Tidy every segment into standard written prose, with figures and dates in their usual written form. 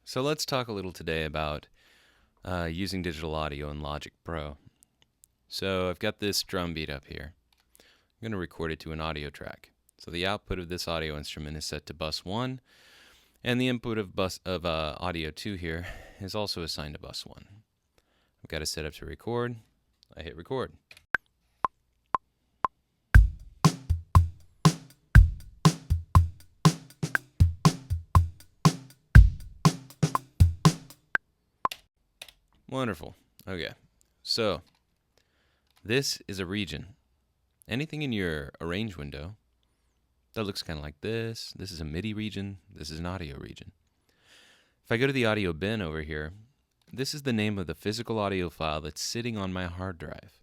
So let's talk a little today about using digital audio in Logic Pro. So I've got this drum beat up here. I'm going to record it to an audio track. So the output of this audio instrument is set to bus 1, and the input of audio 2 here is also assigned to bus 1. I've got it set up to record. I hit record. Wonderful. Okay, so this is a region. Anything in your arrange window that looks kind of like this. This is a MIDI region. This is an audio region. If I go to the audio bin over here, this is the name of the physical audio file that's sitting on my hard drive.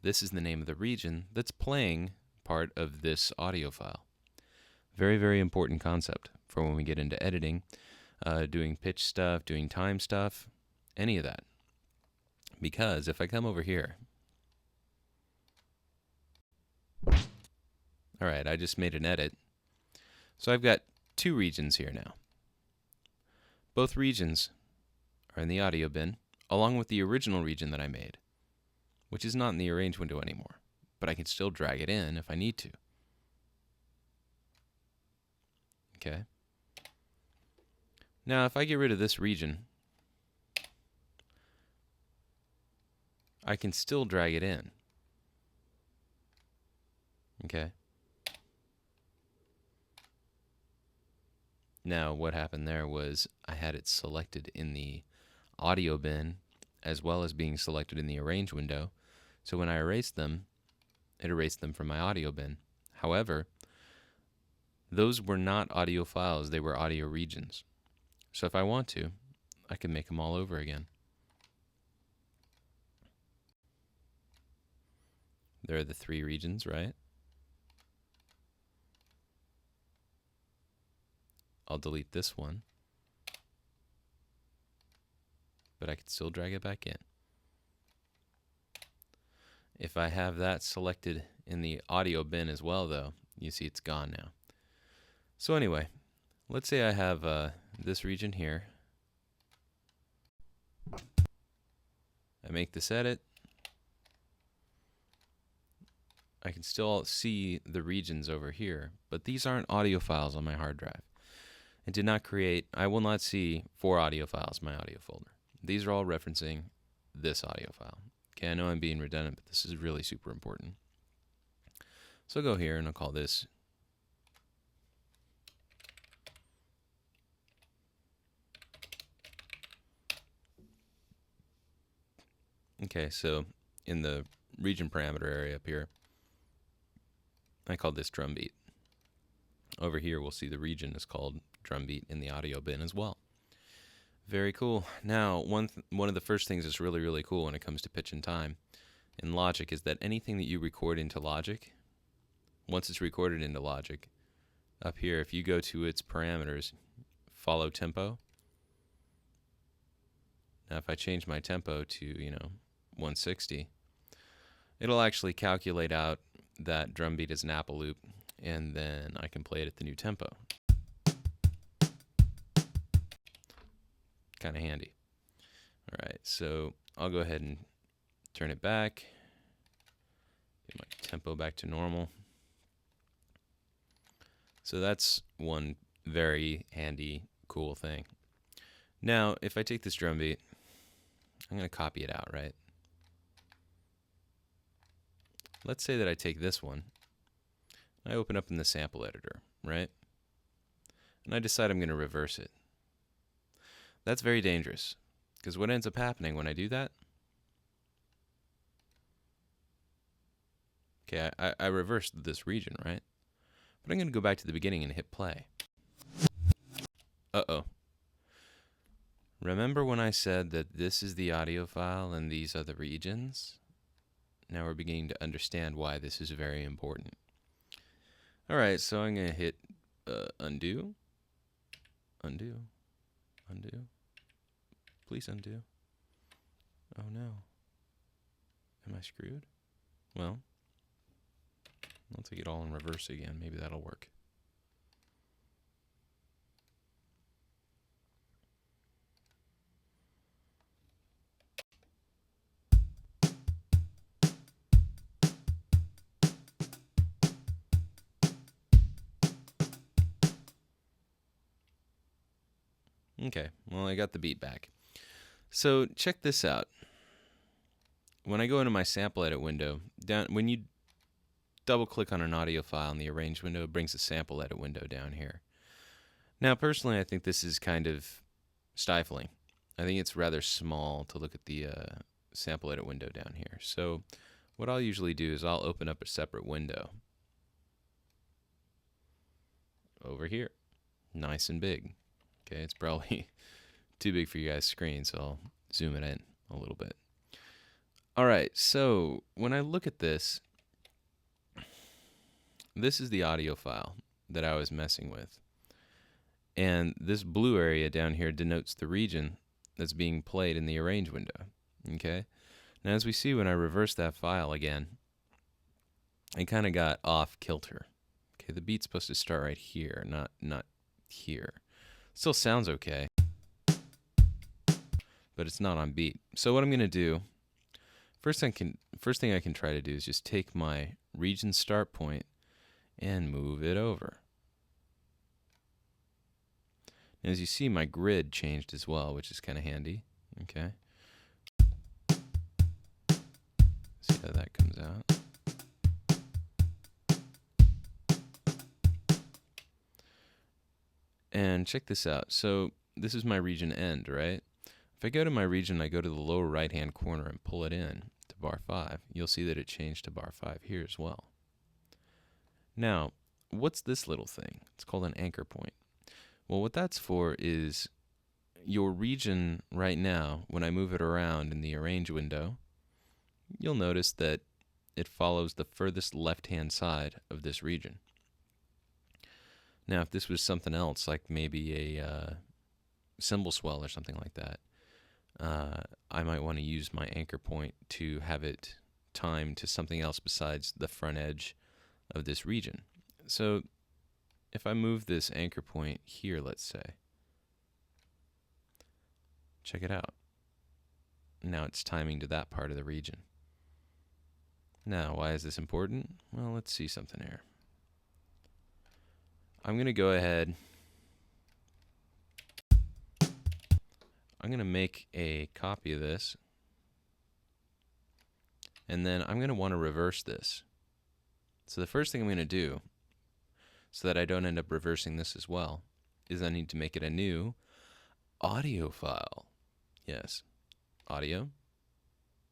This is the name of the region that's playing part of this audio file. Very, very important concept for when we get into editing, doing pitch stuff, doing time stuff, any of that. Because if I come over here, all right, I just made an edit. So I've got two regions here now. Both regions are in the audio bin, along with the original region that I made, which is not in the arrange window anymore, but I can still drag it in if I need to. Okay. Now, if I get rid of this region, I can still drag it in. Okay. Now, what happened there was I had it selected in the audio bin as well as being selected in the arrange window. So when I erased them, it erased them from my audio bin. However, those were not audio files, they were audio regions. So if I want to, I can make them all over again. There are the three regions, right? I'll delete this one, but I can still drag it back in. If I have that selected in the audio bin as well, though, you see it's gone now. So anyway, let's say I have this region here. I make this edit. I can still see the regions over here, but these aren't audio files on my hard drive. It did not create, I will not see 4 audio files in my audio folder. These are all referencing this audio file. Okay, I know I'm being redundant, but this is really super important. So I'll go here and I'll call this okay, so in the region parameter area up here, I called this drum beat. Over here, we'll see the region is called drum beat in the audio bin as well. Very cool. Now, one of the first things that's really, really cool when it comes to pitch and time in Logic is that anything that you record into Logic, once it's recorded into Logic, up here, if you go to its parameters, follow tempo. Now, if I change my tempo to, 160, it'll actually calculate out that drum beat as an Apple loop, and then I can play it at the new tempo. Kind of handy. All right, so I'll go ahead and turn it back, get my tempo back to normal. So that's one very handy, cool thing. Now, if I take this drum beat, I'm going to copy it out, right? Let's say that I take this one, I open up in the sample editor, right? And I decide I'm going to reverse it. That's very dangerous, because what ends up happening when I do that, okay, I reversed this region, right? But I'm going to go back to the beginning and hit play. Uh-oh. Remember when I said that this is the audio file and these are the regions? Now we're beginning to understand why this is very important. All right, so I'm going to hit undo. Undo. Undo. Please undo. Oh no. Am I screwed? Well, I'll take it all in reverse again. Maybe that'll work. Okay, well, I got the beat back. So check this out. When I go into my sample edit window, when you double click on an audio file in the arrange window, it brings the sample edit window down here. Now, personally, I think this is kind of stifling. I think it's rather small to look at the sample edit window down here. So what I'll usually do is I'll open up a separate window over here, nice and big. Okay, it's probably too big for you guys' screen, so I'll zoom it in a little bit. All right, so when I look at this, this is the audio file that I was messing with. And this blue area down here denotes the region that's being played in the arrange window. Okay? Now, as we see, when I reverse that file again, it kind of got off kilter. Okay, the beat's supposed to start right here, not here. Still sounds okay, but it's not on beat. So what I'm going to do, first thing I can try to do is just take my region start point and move it over. And as you see, my grid changed as well, which is kind of handy. Okay. See how that comes out. And check this out. So this is my region end, right? If I go to my region, I go to the lower right-hand corner and pull it in to bar 5. You'll see that it changed to bar 5 here as well. Now, what's this little thing? It's called an anchor point. Well, what that's for is your region right now, when I move it around in the arrange window, you'll notice that it follows the furthest left-hand side of this region. Now, if this was something else, like maybe a cymbal swell or something like that, I might want to use my anchor point to have it timed to something else besides the front edge of this region. So if I move this anchor point here, let's say, check it out. Now it's timing to that part of the region. Now, why is this important? Well, let's see something here. I'm going to go ahead. I'm going to make a copy of this. And then I'm going to want to reverse this. So the first thing I'm going to do, so that I don't end up reversing this as well, is I need to make it a new audio file. Yes, audio.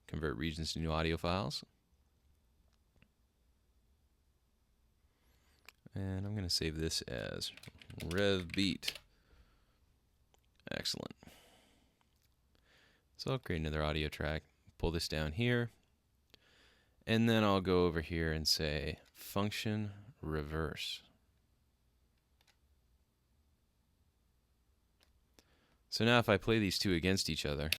Convert regions to new audio files. And I'm going to save this as rev beat. Excellent. So I'll create another audio track, pull this down here, and then I'll go over here and say function reverse. So now if I play these two against each other,